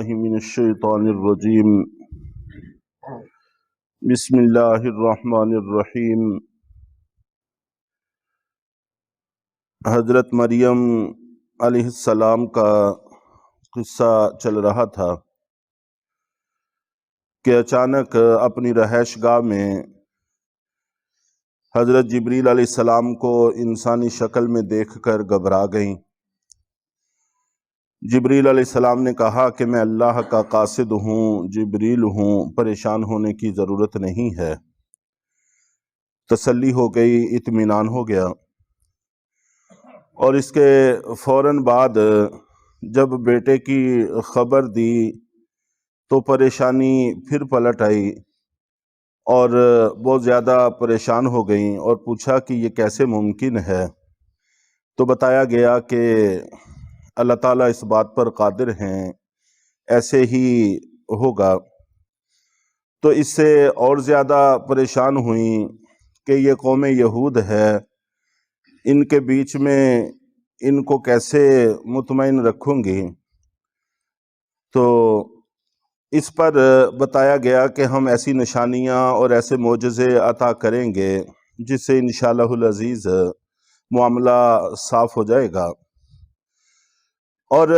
باللہ من الشیطان الرجیم بسم اللہ الرحمن الرحیم۔ حضرت مریم علیہ السلام کا قصہ چل رہا تھا کہ اچانک اپنی رہائش گاہ میں حضرت جبریل علیہ السلام کو انسانی شکل میں دیکھ کر گھبرا گئیں۔ جبریل علیہ السلام نے کہا کہ میں اللہ کا قاصد ہوں، جبریل ہوں، پریشان ہونے کی ضرورت نہیں ہے۔ تسلی ہو گئی، اطمینان ہو گیا۔ اور اس کے فوراً بعد جب بیٹے کی خبر دی تو پریشانی پھر پلٹ آئی اور بہت زیادہ پریشان ہو گئیں اور پوچھا کہ یہ کیسے ممکن ہے؟ تو بتایا گیا کہ اللہ تعالیٰ اس بات پر قادر ہیں، ایسے ہی ہوگا۔ تو اس سے اور زیادہ پریشان ہوئیں کہ یہ قوم یہود ہے، ان کے بیچ میں ان کو کیسے مطمئن رکھوں گی؟ تو اس پر بتایا گیا کہ ہم ایسی نشانیاں اور ایسے معجزے عطا کریں گے جس سے انشاءاللہ العزیز معاملہ صاف ہو جائے گا۔ اور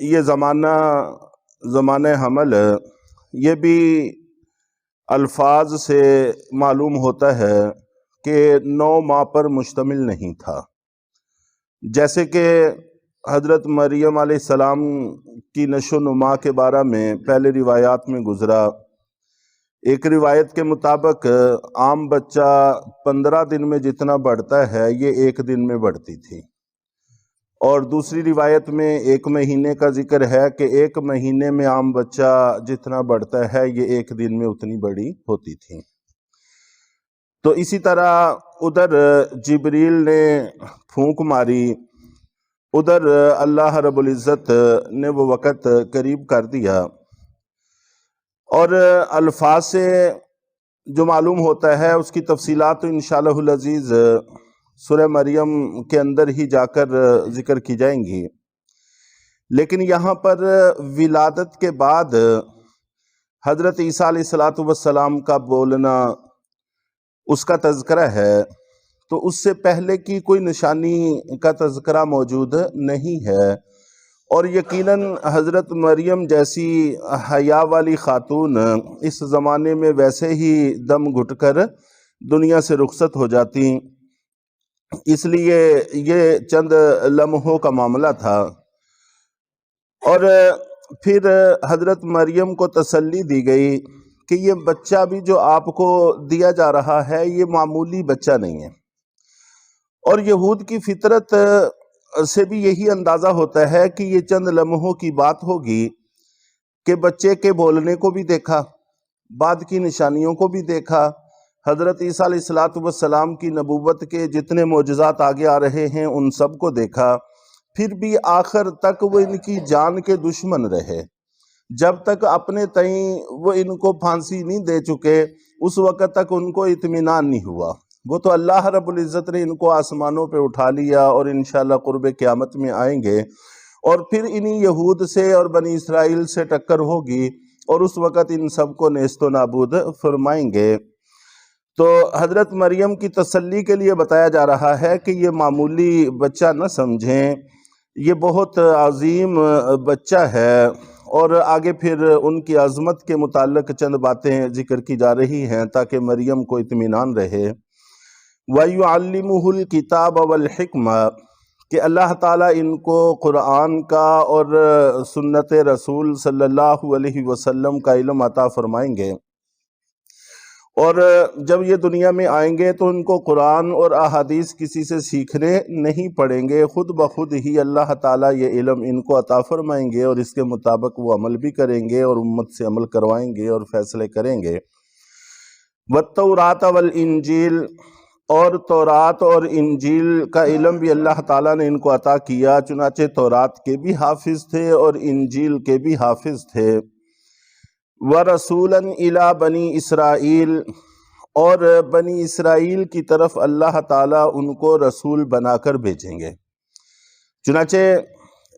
یہ زمانہ حمل یہ بھی الفاظ سے معلوم ہوتا ہے کہ 9 ماہ پر مشتمل نہیں تھا، جیسے کہ حضرت مریم علیہ السلام کی نشو و نما کے بارے میں پہلے روایات میں گزرا۔ ایک روایت کے مطابق عام بچہ 15 دن میں جتنا بڑھتا ہے یہ 1 دن میں بڑھتی تھی، اور دوسری روایت میں 1 مہینے کا ذکر ہے کہ 1 مہینے میں عام بچہ جتنا بڑھتا ہے یہ 1 دن میں اتنی بڑی ہوتی تھی۔ تو اسی طرح ادھر جبریل نے پھونک ماری، ادھر اللہ رب العزت نے وہ وقت قریب کر دیا۔ اور الفاظ سے جو معلوم ہوتا ہے اس کی تفصیلات تو انشاءاللہ العزیز سورہ مریم کے اندر ہی جا کر ذکر کی جائیں گی، لیکن یہاں پر ولادت کے بعد حضرت عیسیٰ علیہ السلام کا بولنا، اس کا تذکرہ ہے، تو اس سے پہلے کی کوئی نشانی کا تذکرہ موجود نہیں ہے۔ اور یقیناً حضرت مریم جیسی حیا والی خاتون اس زمانے میں ویسے ہی دم گھٹ کر دنیا سے رخصت ہو جاتی، اس لیے یہ چند لمحوں کا معاملہ تھا۔ اور پھر حضرت مریم کو تسلی دی گئی کہ یہ بچہ بھی جو آپ کو دیا جا رہا ہے یہ معمولی بچہ نہیں ہے۔ اور یہود کی فطرت سے بھی یہی اندازہ ہوتا ہے کہ یہ چند لمحوں کی بات ہوگی کہ بچے کے بولنے کو بھی دیکھا، بعد کی نشانیوں کو بھی دیکھا، حضرت عیسیٰ علیہ السلام کی نبوت کے جتنے معجزات آگے آ رہے ہیں ان سب کو دیکھا، پھر بھی آخر تک وہ ان کی جان کے دشمن رہے۔ جب تک اپنے تئیں وہ ان کو پھانسی نہیں دے چکے اس وقت تک ان کو اطمینان نہیں ہوا۔ وہ تو اللہ رب العزت نے ان کو آسمانوں پہ اٹھا لیا اور انشاءاللہ قرب قیامت میں آئیں گے، اور پھر انہی یہود سے اور بنی اسرائیل سے ٹکر ہوگی اور اس وقت ان سب کو نیست و نابود فرمائیں گے۔ تو حضرت مریم کی تسلی کے لیے بتایا جا رہا ہے کہ یہ معمولی بچہ نہ سمجھیں، یہ بہت عظیم بچہ ہے۔ اور آگے پھر ان کی عظمت کے متعلق چند باتیں ذکر کی جا رہی ہیں تاکہ مریم کو اطمینان رہے۔ وَيُعَلِّمُهُ الْكِتَابَ وَالْحِكْمَةَ کہ اللہ تعالیٰ ان کو قرآن کا اور سنت رسول صلی اللہ علیہ وسلم کا علم عطا فرمائیں گے، اور جب یہ دنیا میں آئیں گے تو ان کو قرآن اور احادیث کسی سے سیکھنے نہیں پڑیں گے، خود بخود ہی اللہ تعالیٰ یہ علم ان کو عطا فرمائیں گے اور اس کے مطابق وہ عمل بھی کریں گے اور امت سے عمل کروائیں گے اور فیصلے کریں گے۔ وَالتَّوْرَاةَ وَالْإِنْجِيلَ اور تورات اور انجیل کا علم بھی اللہ تعالیٰ نے ان کو عطا کیا، چنانچہ تورات کے بھی حافظ تھے اور انجیل کے بھی حافظ تھے۔ وَرَسُولًا إِلَىٰ بَنِي إِسْرَائِيل اور بنی اسرائیل کی طرف اللہ تعالیٰ ان کو رسول بنا کر بھیجیں گے۔ چنانچہ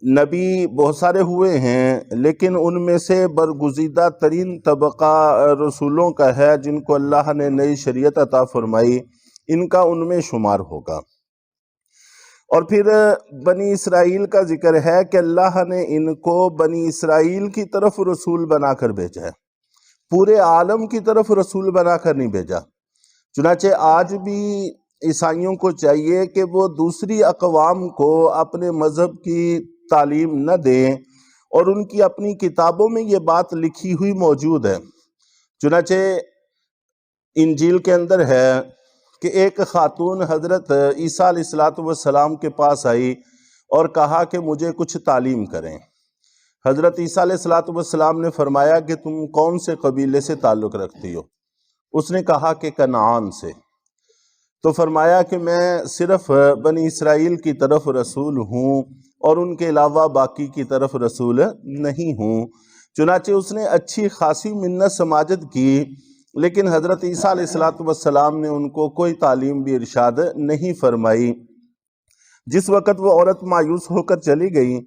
نبی بہت سارے ہوئے ہیں، لیکن ان میں سے برگزیدہ ترین طبقہ رسولوں کا ہے جن کو اللہ نے نئی شریعت عطا فرمائی، ان کا ان میں شمار ہوگا۔ اور پھر بنی اسرائیل کا ذکر ہے کہ اللہ نے ان کو بنی اسرائیل کی طرف رسول بنا کر بھیجا ہے، پورے عالم کی طرف رسول بنا کر نہیں بھیجا۔ چنانچہ آج بھی عیسائیوں کو چاہیے کہ وہ دوسری اقوام کو اپنے مذہب کی تعلیم نہ دیں، اور ان کی اپنی کتابوں میں یہ بات لکھی ہوئی موجود ہے۔ چنانچہ انجیل کے اندر ہے کہ ایک خاتون حضرت عیسیٰ علیہ السلام کے پاس آئی اور کہا کہ مجھے کچھ تعلیم کریں۔ حضرت عیسیٰ علیہ السلام نے فرمایا کہ تم کون سے قبیلے سے تعلق رکھتی ہو؟ اس نے کہا کہ کنعان سے۔ تو فرمایا کہ میں صرف بنی اسرائیل کی طرف رسول ہوں اور ان کے علاوہ باقی کی طرف رسول نہیں ہوں۔ چنانچہ اس نے اچھی خاصی منت سماجت کی، لیکن حضرت عیسیٰ علیہ السلام نے ان کو کوئی تعلیم بھی ارشاد نہیں فرمائی۔ جس وقت وہ عورت مایوس ہو کر چلی گئی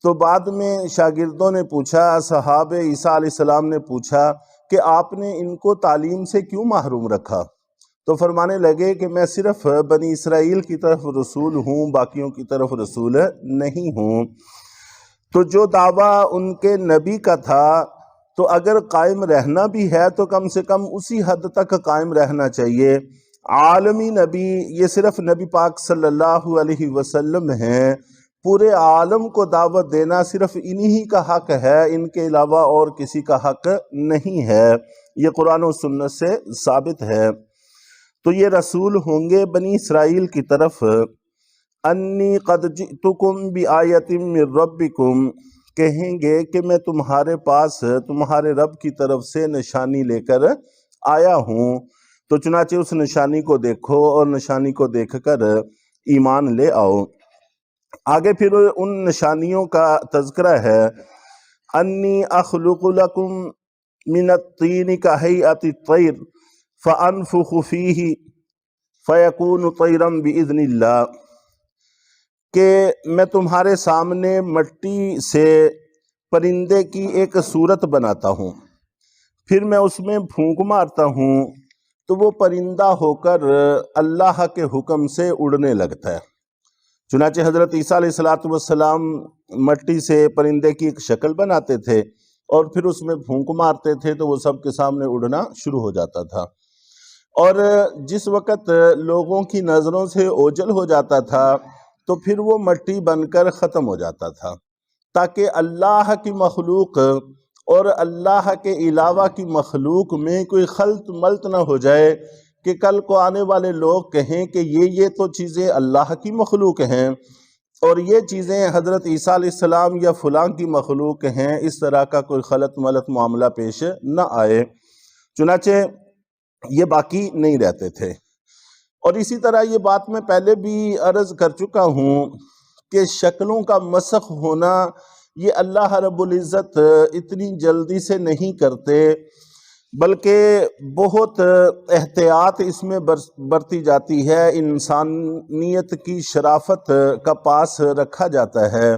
تو بعد میں شاگردوں نے پوچھا، صحاب عیسیٰ علیہ السلام نے پوچھا کہ آپ نے ان کو تعلیم سے کیوں محروم رکھا؟ تو فرمانے لگے کہ میں صرف بنی اسرائیل کی طرف رسول ہوں، باقیوں کی طرف رسول نہیں ہوں۔ تو جو دعویٰ ان کے نبی کا تھا، تو اگر قائم رہنا بھی ہے تو کم سے کم اسی حد تک قائم رہنا چاہیے۔ عالمی نبی یہ صرف نبی پاک صلی اللہ علیہ وسلم ہیں، پورے عالم کو دعوت دینا صرف انہی کا حق ہے، ان کے علاوہ اور کسی کا حق نہیں ہے۔ یہ قرآن و سنت سے ثابت ہے۔ تو یہ رسول ہوں گے بنی اسرائیل کی طرف۔ انی قد جئتکم بآیۃ من ربکم، کہیں گے کہ میں تمہارے پاس تمہارے رب کی طرف سے نشانی لے کر آیا ہوں، تو چنانچہ اس نشانی کو دیکھو اور نشانی کو دیکھ کر ایمان لے آؤ۔ آگے پھر ان نشانیوں کا تذکرہ ہے، انی اخلق لکم من الطین کہیئۃ الطیر فانفخ فیہ فیکون طیرا باذن اللہ، کہ میں تمہارے سامنے مٹی سے پرندے کی ایک صورت بناتا ہوں، پھر میں اس میں پھونک مارتا ہوں تو وہ پرندہ ہو کر اللہ کے حکم سے اڑنے لگتا ہے۔ چنانچہ حضرت عیسیٰ علیہ السلام مٹی سے پرندے کی ایک شکل بناتے تھے اور پھر اس میں پھونک مارتے تھے تو وہ سب کے سامنے اڑنا شروع ہو جاتا تھا، اور جس وقت لوگوں کی نظروں سے اوجھل ہو جاتا تھا تو پھر وہ مٹی بن کر ختم ہو جاتا تھا، تاکہ اللہ کی مخلوق اور اللہ کے علاوہ کی مخلوق میں کوئی خلط ملط نہ ہو جائے کہ کل کو آنے والے لوگ کہیں کہ یہ تو چیزیں اللہ کی مخلوق ہیں اور یہ چیزیں حضرت عیسیٰ علیہ السلام یا فلاں کی مخلوق ہیں، اس طرح کا کوئی خلط ملط معاملہ پیش نہ آئے۔ چنانچہ یہ باقی نہیں رہتے تھے۔ اور اسی طرح یہ بات میں پہلے بھی عرض کر چکا ہوں کہ شکلوں کا مسخ ہونا یہ اللہ رب العزت اتنی جلدی سے نہیں کرتے، بلکہ بہت احتیاط اس میں برتی جاتی ہے، انسانیت کی شرافت کا پاس رکھا جاتا ہے۔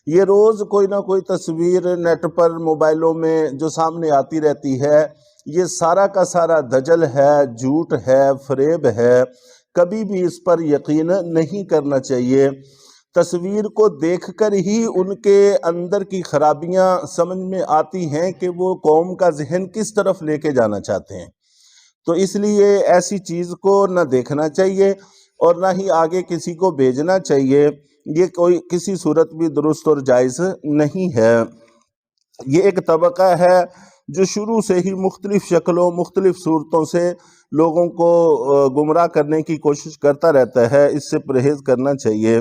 یہ روز کوئی نہ کوئی تصویر نیٹ پر موبائلوں میں جو سامنے آتی رہتی ہے، یہ سارا کا سارا دجل ہے، جھوٹ ہے، فریب ہے، کبھی بھی اس پر یقین نہیں کرنا چاہیے۔ تصویر کو دیکھ کر ہی ان کے اندر کی خرابیاں سمجھ میں آتی ہیں کہ وہ قوم کا ذہن کس طرف لے کے جانا چاہتے ہیں، تو اس لیے ایسی چیز کو نہ دیکھنا چاہیے اور نہ ہی آگے کسی کو بھیجنا چاہیے، یہ کوئی کسی صورت بھی درست اور جائز نہیں ہے۔ یہ ایک طبقہ ہے جو شروع سے ہی مختلف شکلوں مختلف صورتوں سے لوگوں کو گمراہ کرنے کی کوشش کرتا رہتا ہے، اس سے پرہیز کرنا چاہیے۔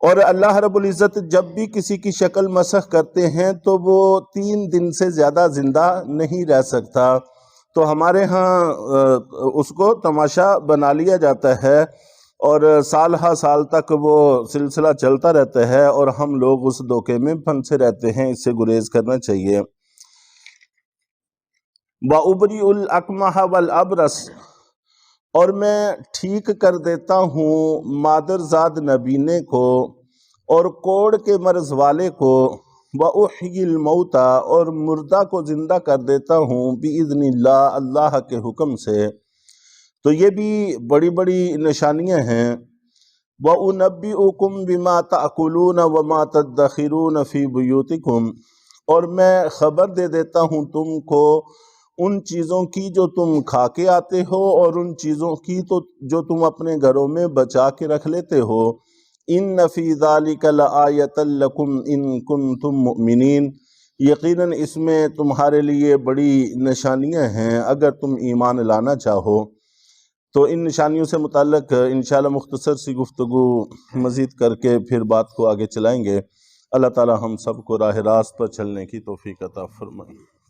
اور اللہ رب العزت جب بھی کسی کی شکل مسخ کرتے ہیں تو وہ 3 دن سے زیادہ زندہ نہیں رہ سکتا، تو ہمارے ہاں اس کو تماشا بنا لیا جاتا ہے اور سال ہا سال تک وہ سلسلہ چلتا رہتا ہے اور ہم لوگ اس دھوکے میں پھنسے رہتے ہیں، اس سے گریز کرنا چاہیے۔ وَأُبْرِئُ الْأَكْمَحَ وَالْأَبْرَصَ، اور میں ٹھیک کر دیتا ہوں مادرزاد نبینے کو اور کوڑ کے مرض والے کو، وَأُحْيِي الْمَوْتَى اور مردہ کو زندہ کر دیتا ہوں، بِإِذْنِ اللہ اللہ کے حکم سے۔ تو یہ بھی بڑی بڑی نشانیاں ہیں۔ وَأُنَبِّئُكُمْ بِمَا تَأْكُلُونَ وَمَا تَدَّخِرُونَ فِي بُيُوتِكُمْ اور میں خبر دے دیتا ہوں تم کو ان چیزوں کی جو تم کھا کے آتے ہو اور ان چیزوں کی تو جو تم اپنے گھروں میں بچا کے رکھ لیتے ہو۔ إِنَّ فِي ذَلِكَ لَآيَةً لَكُمْ إِن كُنتُم مُؤْمِنِينَ یقیناً اس میں تمہارے لیے بڑی نشانیاں ہیں اگر تم ایمان لانا چاہو۔ تو ان نشانیوں سے متعلق انشاءاللہ مختصر سی گفتگو مزید کر کے پھر بات کو آگے چلائیں گے۔ اللہ تعالی ہم سب کو راہ راست پر چلنے کی توفیق عطا فرمائے۔